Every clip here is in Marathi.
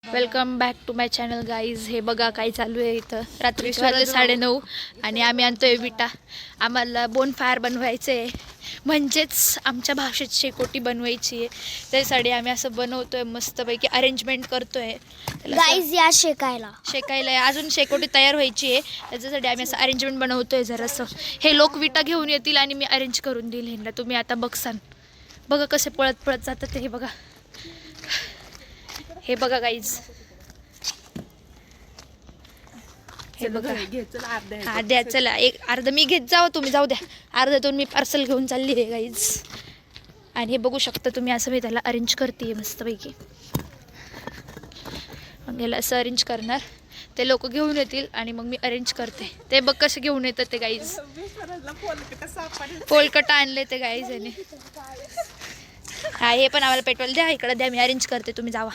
Welcome back to my channel guys. हे बघा काय चालू आहे इथं. रात्रीचे वाजले 9:30 आणि आम्ही आणतोय विटा. आम्हाला बोनफायर बनवायचं आहे, म्हणजेच आमच्या भाषेत शेकोटी बनवायची आहे. त्यासाठी आम्ही असं बनवतोय, मस्तपैकी अरेंजमेंट करतोय गाईज. या शेकायला अजून शेकोटी तयार व्हायची आहे, त्याच्यासाठी आम्ही असं अरेंजमेंट बनवतोय जरासं. हे लोक विटा घेऊन येतील आणि मी अरेंज करून देईल ह्यांना. तुम्ही आता बघसान, बघा कसे पळत पळत जातात. हे बघा, हे बघा गाईज, हे बघा. हा द्या, चला एक अर्ध मी घेत जावं, तुम्ही जाऊ द्या. अर्ध्यातून मी पार्सल घेऊन चालली आहे गाईज. आणि हे बघू शकता तुम्ही, असं मी त्याला अरेंज करते मस्तपैकी. मग याला असं अरेंज करणार, ते लोक घेऊन येतील आणि मग मी अरेंज करते. ते बघ कसे घेऊन येतात ते गाईज. पोलकटा आणले ते गाईज याने. हा, हे पण आम्हाला पेट्रोल द्या, इकडं द्या, मी अरेंज करते, तुम्ही जावा.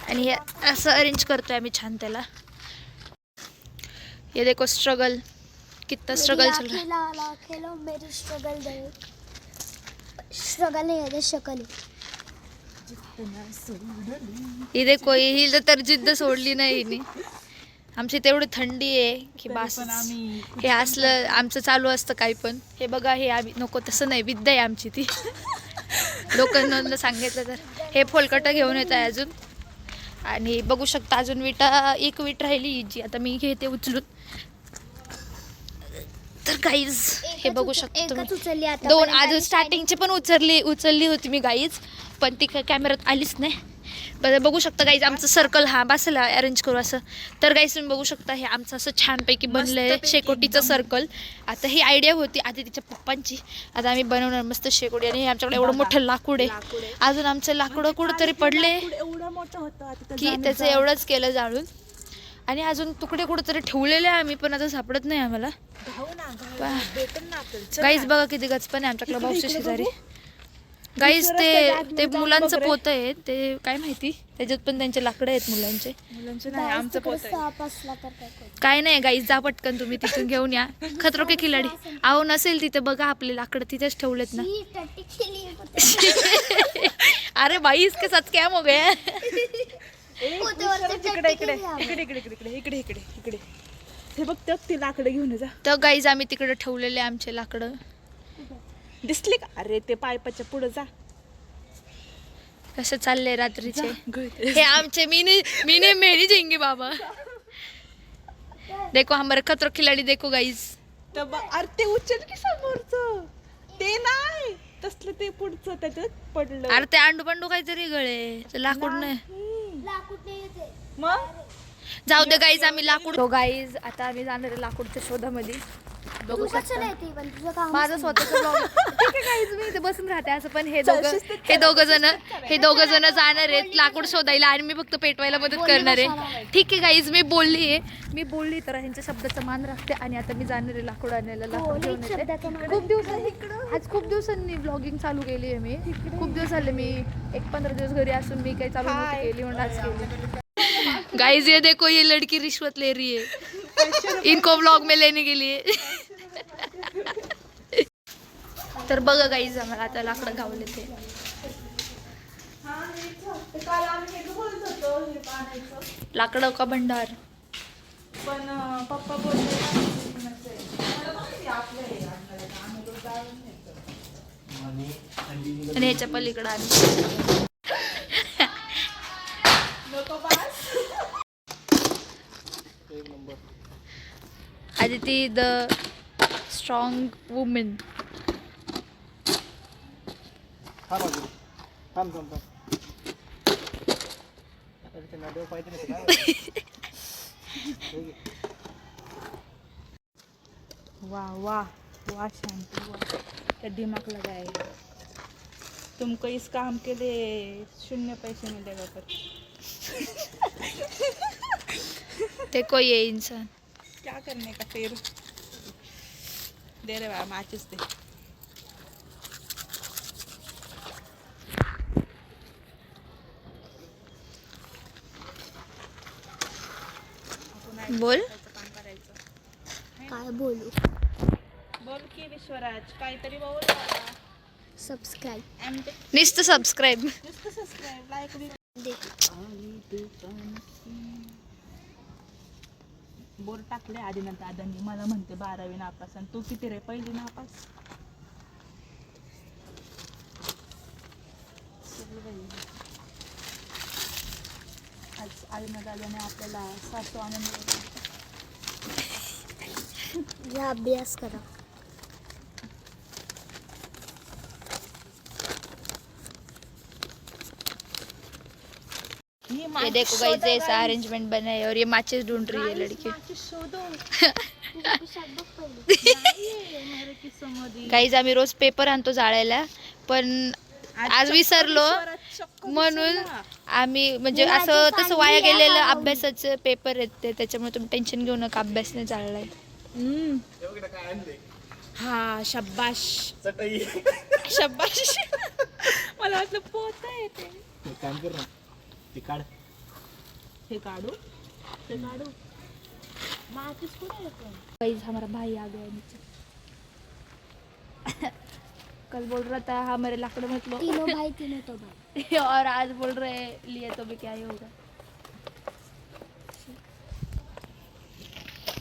आणि हे असं अरेंज करतोय आम्ही छान त्याला. ये देखो स्ट्रगल, कितना स्ट्रगल चल रहा है. मेरी स्ट्रगल नहीं है, शकल. ही देखो, ही तर जिद्द सोडली नाही हिने. आमची तेवढी थंडी आहे की बस. हे असलं आमचं चालू असतं काही पण. हे बघा, हे आम्ही नको तसं नाही, विद्या आहे आमची ती. लोकांना सांगितलं तर. हे फोलकटा घेऊन येत आहे अजून. आणि बघू शकता अजून विटा, एक वीट राहिली जी आता मी घेते उचलून. तर गाईज हे बघू शकता तुम्ही, दोन अजून स्टार्टिंगची पण उचलली होती मी गाईज, पण ती कॅमेऱ्यात आलीच नाही. बघू शकता गाईज आमचं सर्कल. हा बसला अरेंज करू असं. तर गाईज तुम्ही बघू शकता, हे आमचं असं छानपैकी बनलंय शेकोटीचं सर्कल. आता ही आयडिया होती आधी तिच्या पप्पांची. आता आम्ही बनवणार मस्त शेकोटी. आणि हे आमच्याकडे एवढं मोठं लाकूड आहे. अजून आमचं लाकूड कुठंतरी पडले की त्याचं एवढंच केलं जाळून. आणि अजून तुकडे कुठेतरी ठेवलेले आहे आम्ही, पण आता सापडत नाही आम्हाला. गाईज बघा किती गचपण आहे आमच्याकडे भाऊच्या शेजारी. गाईज ते मुलांचं पोतं आहे, ते काय माहिती, त्याच्यात पण त्यांचे लाकडं आहेत मुलांचे. नाही, आमचं पोतं काय नाही गाईज, जा पटकन तुम्ही तिथून घेऊन या. खतरो के खिलाडी आहो नसेल तिथे बघा, आपले लाकडं तिथेच ठेवलेत ना. अरे भाई, इसके साथ क्या हो गया. इकडे हे बघ, ते लाकडं घेऊन जा. तर गाईज आम्ही तिकडे ठेवलेले आमचे लाकडं. दिसले का? अरे ते पायपाच्या पुढे जा. कसं चाललंय रात्रीचे. हे आमचे मीने मेरी जाएंगे बाबा. देखो हमारे खतरो खिलाडी देखो गाईज. अरे ते उचल की समोरचं, ते नाही तसलं, ते पुढचं त्याच्यात पडलं. अरे ते अंडू पंडू काहीतरी गळे, लाकूड नाही. मग जाऊ दे गाईज, आम्ही लाकूड. तो गाईज आता आम्ही जाणार आहे लाकूडच्या शोधामध्ये. बघू शकता माझं स्वतःचं ब्लॉग. ठीक आहे गाईज, मी इथे बसून राहते असं. पण हे दोघं जण जाणार आहेत लाकूड शोधायला आणि मी फक्त पेटवायला मदत करणार आहे. ठीक आहे गाईज, मी बोलली तर ह्यांच्या शब्दाचा मान राखते. आणि आता मी जाणार आहे लाकूड आणायला. लाकूड घेऊन येते. आज खूप दिवसांनी ब्लॉगिंग चालू केली आहे मी. खूप दिवस झाले, मी 15 दिवस घरी असून मी काही चालू नव्हती केली, म्हणून आज केली. गाइस ये देखो, ये लड़की रिश्वत ले रही है इनको व्लॉग में लेने के लिए. तर बघा गाईज, आम्हाला आता लाकडं गावले ते. लाकडं का भंडार. पण पप्पा बोलले आणि ह्याच्या पलीकडं आम्ही आदिती द स्ट्रॉंग वुमेन. वाह वाह वाह, शांति वाह. क्या दिमाग लगाए. तुमको इस काम के लिए 0 पैसे मिलेगा. पर देखो ये इंसान क्या करने का फिर. दे रे बाबा, माचिस दे. बोल. काय बोलू. बोल की विश्वराज, काहीतरी बोल. सबस्क्राईब. नुसतं सबस्क्राईब. लाईक बोर टाकले आधी ना दादांनी. मला म्हणते 12वी नापास आणि तू किती रे, पहिली नापास. आज आधी ना दादाने आपल्याला सासू आनंद या अभ्यास करा. ये देखो गाइस, ऐसा अरेंजमेंट बना है और ये माचिस ढूंढ रही है लड़की. गाइस आम्ही रोज पेपर आणतो जाळायला, पण आज विसरलो म्हणून आम्ही म्हणजे असं तसं वाया गेलेलं अभ्यासाचं पेपर येते, त्याच्यामुळे तुम्ही टेन्शन घेऊ नका, अभ्यास नाही चाललाय. हा शब्बाश शब्बाश. मला वाटलं पोत आहे ते. काम कर ना, ते काढ. हे काढू ते काढू. माचिस कुठे आहे? गाइस हमारा भाई आ गया नीचे. कल बोल रहा था हमारे लाकड़ मत लो, तीनों भाई तीनों तो भाई. और आज बोल रहे लिए तो भी क्या ही होगा.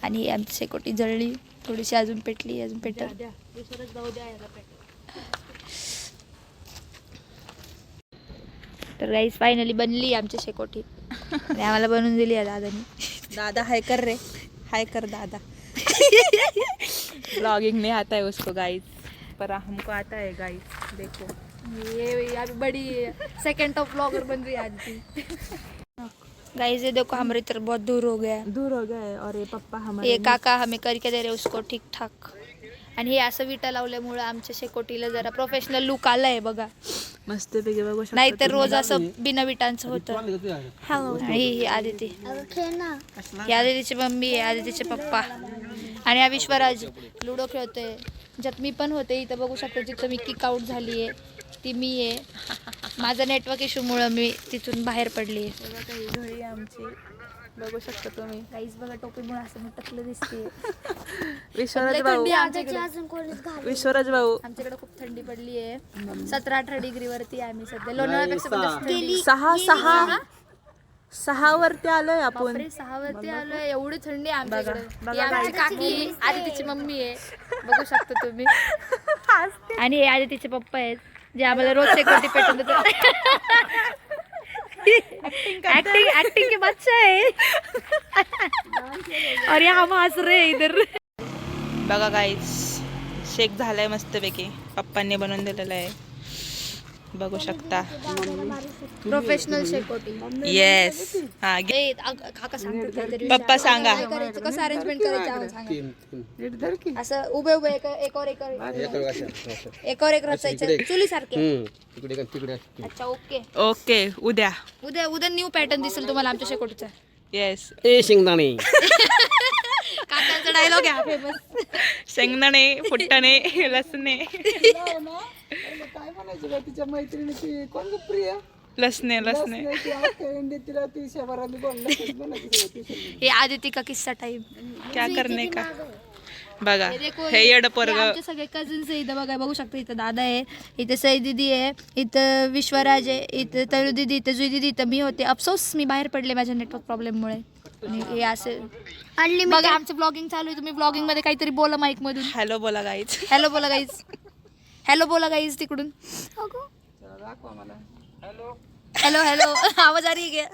आणि आमची शेकोटी जळली थोडीशी, अजून पेटली, अजून पेटल. द्या विसरत जाऊ द्या याला पेट. तर गाईस फायनली बनली आमची शेकोटी आणि आम्हाला बनवून दिली आहे दादानी. दादा हाय कर रे, हाय कर दादा. ब्लॉगिंग नहीं आता है उसको गाइस, पर हमको आता है गाइस. देखो ये अभी बड़ी सेकंड टॉप ब्लॉगर बन रही है आज की. गाइस ये देखो हमारी तरफ बहुत दूर हो गया. दूर हो गए और ये पप्पा हमारे ये काका हमें करके दे रहे उसको ठीक ठाक. आणि हे असं विटा लावल्यामुळे आमच्या शेकोटीला जरा प्रोफेशनल लुक आलाय बघा. मस्त पैकी बघू शकता. नाहीतर रोज असं बिना विटांचं होतं. हॅलो. आणि ही आदिती, अगं खेळ ना. ही आदितीची मम्मी आहे, आदितीचे पप्पा. आणि हा विश्वराज लुडो खेळतोय, ज्यात मी पण होते. इथं बघू शकतो जिथं मी किक आउट झाली आहे ती मी आहे. माझा नेटवर्क इश्यूमुळं मी तिथून बाहेर पडली आहे. बघा काही घरी आमची बघू शकता तुम्ही. काहीच बघा टोपीमुळे असं टकलं दिसते. विश्वराज भाऊ, दादाची अजून कोणीच घाल. विश्वराज भाऊ. आमच्याकडे खूप थंडी पडली आहे. 17-18 डिग्रीवरती आहे आम्ही सध्या. लोणावळ्यापेक्षा पण जास्त थंडी. 6 वरती आलोय आपण. बापरे, 6 वरती आलोय. एवढी थंडी आहे आमच्याकडे. बघा, ही आमची काकी आदितीची मम्मी आहे, बघू शकता तुम्ही. आणि हे आदितीचे पप्पा आहेत, जे आम्हाला रोज सेक्युरिटी पेटून देतात. एक्टिंग के बच्चा है. और यहाँ हम हंस रहे हैं इधर. बघा गाईस, शेक झालाय मस्तपैकी, पप्पांनी बनवून दिलेला आहे. बघू शकता. प्रोफेशनल शेकोटी. येस. हा काका सांगतात काहीतरी. पप्पा सांगा. काय करायचं, कसं अरेंजमेंट करायचं सांगा. असं उभे उभे एक और एक रचायचं चुली सारखे. अच्छा ओके ओके. उद्या उद्या उद्या न्यू पॅटर्न दिसेल तुम्हाला आमच्या शेकोटीचा. येस. ए शेंगदाणे. काकांचा डायलॉग आहे फेमस. शेंगदाणे, फुटाणे, लसणे. काय म्हणायचं तिच्या मैत्रिणीची कोण ग प्रिया लसणे लसणे. तिला ती शहराली बोलला. हे आदिती का किस्सा टाइम. क्या करने का. बघा हे येड पोरग. आमचे सगळे कझन्स आहे इथं बघा, बघू शकता. इथं दादा आहे, इथं सई दीदी आहे, इथं विश्वराज आहे, इथं तळू दीदी, इथं जुई दीदी, इथं मी होते. अफसोस मी बाहेर पडले माझ्या नेटवर्क प्रॉब्लेममुळे. आणि हे असे बघा आमचं ब्लॉगिंग चालू आहे. तुम्ही ब्लॉगिंग मध्ये काहीतरी बोला माईक मधून. हॅलो बोला गाईज. हॅलो बोला गाईज. हॅलो बोला गाईज तिकडून. हॅलो हॅलो आवाज आ रही है.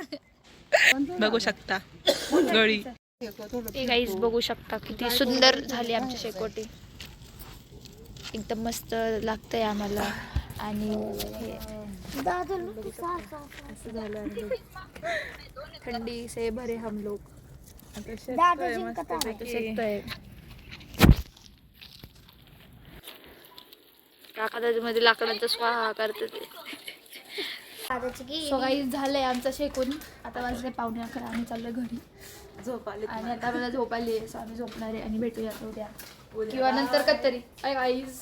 बघू शकता गळी. हे गाईज बघू शकता किती सुंदर झाली आमची शेकोटी. एकदम मस्त लागतंय आम्हाला. आणि हे असं झालं आहे. थंडी से भरे हम लोग. शेकतोय. काका मध्ये लाकडांचा स्वाहा करते ते. सो गाईज झालंय आमचं शेकून. आता वाजले 11:15. आम्ही चाललोय घरी. झोप आली. आणि आता मला झोप आली आहे, सो आम्ही झोपणार आहे आणि भेटूया उद्या किंवा नंतर कधीतरी. Bye guys.